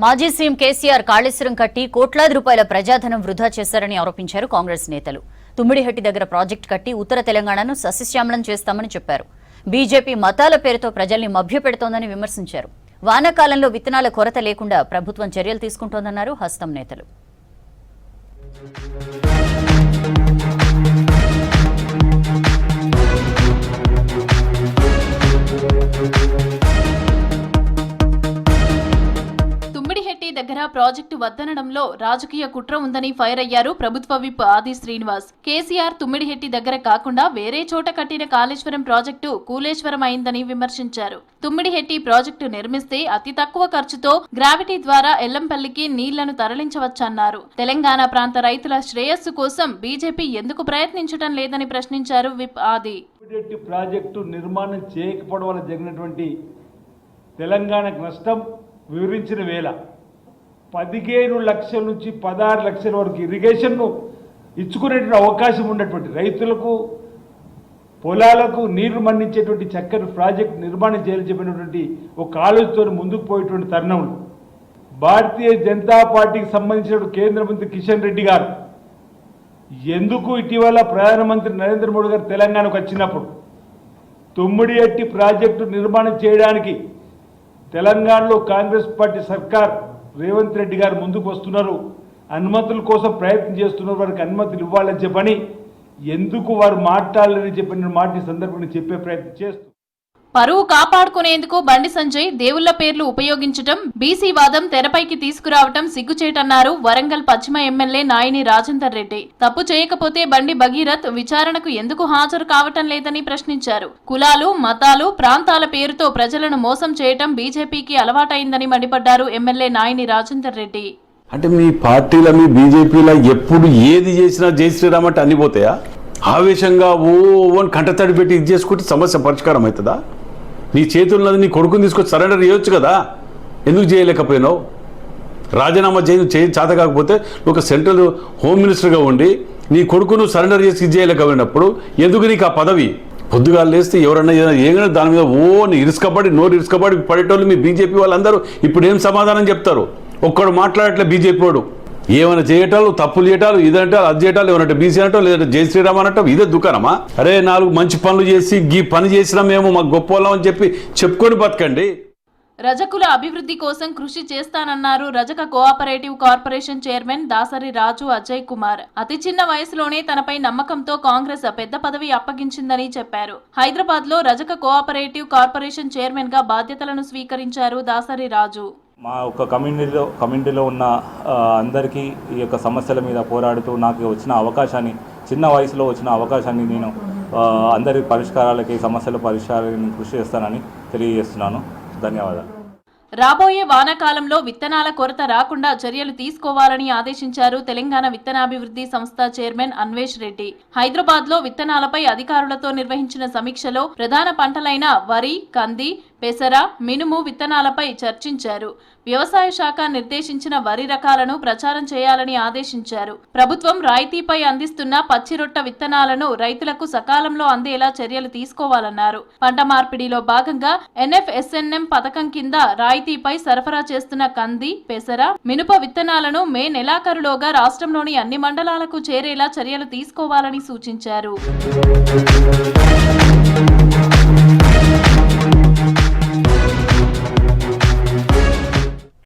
మాజీ సీఎం కేసీఆర్ కాళేశ్వరం కట్టి కోట్లాది రూపాయల ప్రజాధనం వృధా చేశారని ఆరోపించారు కాంగ్రెస్ నేతలు. తుమ్మిడిహట్టి దగ్గర ప్రాజెక్టు కట్టి ఉత్తర తెలంగాణను సస్యశ్యామలం చేస్తామని చెప్పారు. బీజేపీ మతాల పేరుతో ప్రజల్ని మభ్యపెడుతోందని విమర్శించారు. వానాకాలంలో విత్తనాల కొరత లేకుండా ప్రభుత్వం చర్యలు తీసుకుంటోందన్నారు హస్తం నేతలు. దగ్గర ప్రాజెక్టు వద్దనడంలో రాజకీయ కుట్ర ఉందని ఫైర్ అయ్యారు ప్రభుత్వ విప్ ఆది శ్రీనివాస్. కేసీఆర్ తుమ్మిడిహెట్టి దగ్గర కాకుండా వేరే చోట కట్టిన కాళేశ్వరం ప్రాజెక్టు కూలేశ్వరం అయిందని విమర్శించారు. తుమ్మిడిహెట్టి ప్రాజెక్టు నిర్మిస్తే అతి తక్కువ ఖర్చుతో గ్రావిటీ ద్వారా ఎల్లంపల్లికి నీళ్లను తరలించవచ్చన్నారు. తెలంగాణ ప్రాంత రైతుల శ్రేయస్సు కోసం బీజేపీ ఎందుకు ప్రయత్నించడం లేదని ప్రశ్నించారు విప్ ఆది. ప్రాజెక్టు నిర్మాణం చేయకపోవడం వల్ల జరిగినటువంటి తెలంగాణకు నష్టం వివరించిన వేళ 15 లక్షల నుంచి 16 లక్షల వరకు ఇరిగేషన్ను ఇచ్చుకునేటువంటి అవకాశం ఉన్నటువంటి రైతులకు పొలాలకు నీరు మళ్లించేటువంటి చక్కని ప్రాజెక్టు నిర్మాణం చేయాలని చెప్పినటువంటి ఒక ఆలోచనతో ముందుకు పోయేటువంటి తరుణంలో భారతీయ జనతా పార్టీకి సంబంధించిన కేంద్ర మంత్రి కిషన్ రెడ్డి గారు ఎందుకు ఇటీవల ప్రధానమంత్రి నరేంద్ర మోడీ గారు తెలంగాణకు వచ్చినప్పుడు తుమ్మిడిహట్టి ప్రాజెక్టు నిర్మాణం చేయడానికి తెలంగాణలో కాంగ్రెస్ పార్టీ సర్కార్ రేవంత్ రెడ్డి గారు ముందుకు వస్తున్నారు, అనుమతుల కోసం ప్రయత్నం చేస్తున్నారు, వారికి అనుమతులు ఇవ్వాలని చెప్పని ఎందుకు వారు మాట్లాడాలని చెప్పిన మాట సందర్భంగా చెప్పే ప్రయత్నం చేస్తూ పరువు కాపాడుకునేందుకు బండి సంజయ్ దేవుళ్ల పేర్లు ఉపయోగించడం, బీసీ వాదం తెరపైకి తీసుకురావడం సిగ్గుచేటన్నారు వరంగల్ పశ్చిమ ఎమ్మెల్యే నాయిని రాజేందర్ రెడ్డి. తప్పు చేయకపోతే బండి భగీరథ్ విచారణకు ఎందుకు హాజరు కావటం లేదని ప్రశ్నించారు. కులాలు, మతాలు, ప్రాంతాల పేరుతో ప్రజలను మోసం చేయటం బీజేపీకి అలవాటైందని మండిపడ్డారు ఎమ్మెల్యే నాయిని రాజేందర్ రెడ్డి. అంటే మీ పార్టీల మీ బీజేపీలో ఎప్పుడు ఏది చేసినా జై శ్రీరామ్ అంటే అన్ని పోతాయా? ఆవేశంగా ఓన్ కంటతడి పెట్టి ఇది చేసుకుంటే సమస్య పరిష్కారం అవుతుందా? నీ చేతున్నది నీ కొడుకుని తీసుకొచ్చి సరెండర్ చేయొచ్చు కదా, ఎందుకు చేయలేకపోయినావు? రాజీనామా చేత కాకపోతే ఒక సెంట్రల్ హోమ్ మినిస్టర్గా ఉండి నీ కొడుకును సరెండర్ చేసి ఇది చేయలేకపోయినప్పుడు ఎందుకు నీకు ఆ పదవి? పొద్దుగా లేస్తే ఎవరన్నా ఏమైనా దాని మీద నోరు ఇరుసుకబడి పడేటోళ్ళు మీ బీజేపీ వాళ్ళందరూ ఇప్పుడు ఏం సమాధానం చెప్తారు? ఒక్కడు మాట్లాడట్లే బీజేపీ వాడు. ఏమైనా చేయటాలు, తప్పులు చేయటాలు, ఇదంటారు, అది చేయటాలు, ఏమంటే బీసీ అంటాం, లేదంటే జై శ్రీరామ్ అనటం, ఇదే దుకాణమా? అరే 4 మంచి పనులు చేసి ఈ పని చేసినా మేము మాకు గొప్ప వాళ్ళం అని చెప్పి చెప్పుకొని బతకండి. రజకుల అభివృద్ధి కోసం కృషి చేస్తానన్నారు రజక కోఆపరేటివ్ కార్పొరేషన్ చైర్మన్ దాసరి రాజు అజయ్ కుమార్. అతి చిన్న వయసులోనే తనపై నమ్మకంతో కాంగ్రెస్ పెద్ద పదవి అప్పగించిందని చెప్పారు. హైదరాబాద్ లో రజక కోఆపరేటివ్ కార్పొరేషన్ చైర్మన్ గా బాధ్యతలను స్వీకరించారు దాసరి రాజు. మా ఒక కమ్యూనిటీలో ఉన్న అందరికీ ఈ యొక్క సమస్యల మీద పోరాడుతూ నాకు వచ్చిన అవకాశాన్ని, చిన్న వయసులో వచ్చిన అవకాశాన్ని నేను అందరి పరిష్కారాలకి, సమస్యల పరిష్కారానికి కృషి చేస్తానని తెలియజేస్తున్నాను. ధన్యవాదాలు. రాబోయే వానాకాలంలో విత్తనాల కొరత రాకుండా చర్యలు తీసుకోవాలని ఆదేశించారు తెలంగాణ విత్తనాభివృద్ధి సంస్థ చైర్మన్ అన్వేష్ రెడ్డి. హైదరాబాద్ లో విత్తనాలపై అధికారులతో నిర్వహించిన సమీక్షలో ప్రధాన పంటలైన వరి, కంది, పెసర, మినుము విత్తనాలపై చర్చించారు. వ్యవసాయ శాఖ నిర్దేశించిన వరి రకాలను ప్రచారం చేయాలని ఆదేశించారు. ప్రభుత్వం రాయితీపై అందిస్తున్న పచ్చిరొట్ట విత్తనాలను రైతులకు సకాలంలో అందేలా చర్యలు తీసుకోవాలన్నారు. పంట మార్పిడిలో భాగంగా NFSNM పథకం కింద రాయితీపై సరఫరా చేస్తున్న కంది, పెసర, మినుప విత్తనాలను మే నెలాఖరులోగా రాష్ట్రంలోని అన్ని మండలాలకు చేరేలా చర్యలు తీసుకోవాలని సూచించారు.